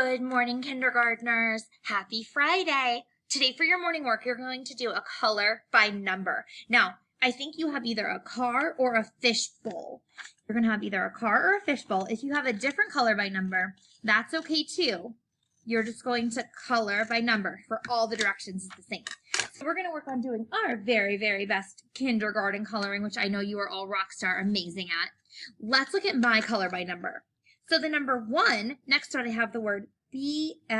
Good morning, kindergartners. Happy Friday. Today for your morning work, you're going to do a color by number. Now, I think you have either a car or a fishbowl. You're going to have either a car or a fishbowl. If you have a different color by number, that's okay too. You're just going to color by number for all the directions is the same. So we're going to work on doing our very, very best kindergarten coloring, which I know you are all rock star amazing at. Let's look at my color by number. So the number 1, next to it I have the word B-L-U-E.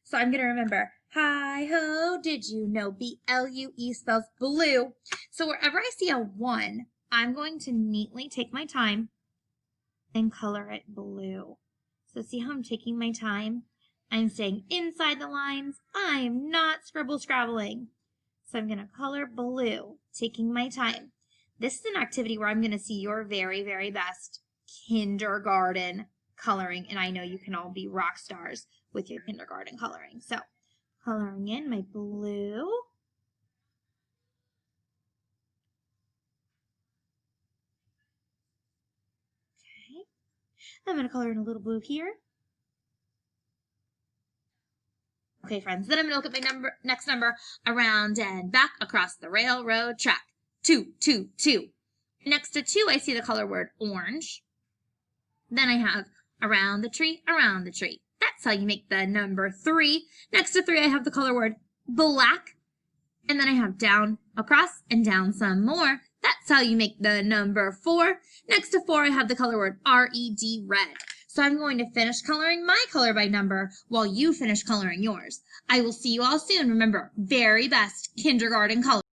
So I'm going to remember, hi-ho, did you know B-L-U-E spells blue? So wherever I see a 1, I'm going to neatly take my time and color it blue. So see how I'm taking my time? I'm staying inside the lines. I am not scribbling. So I'm going to color blue, taking my time. This is an activity where I'm going to see your very, very best kindergarten coloring, and I know you can all be rock stars with your kindergarten coloring. So coloring in my blue. Okay. I'm going to color in a little blue here. Okay, friends, then I'm going to look at my next number, around and back across the railroad track. 2, 2, 2. Next to 2, I see the color word orange. Then I have around the tree, around the tree. That's how you make the number 3. Next to 3, I have the color word black. And then I have down, across, and down some more. That's how you make the number 4. Next to 4, I have the color word R-E-D, red. So I'm going to finish coloring my color by number while you finish coloring yours. I will see you all soon. Remember, very best kindergarten color.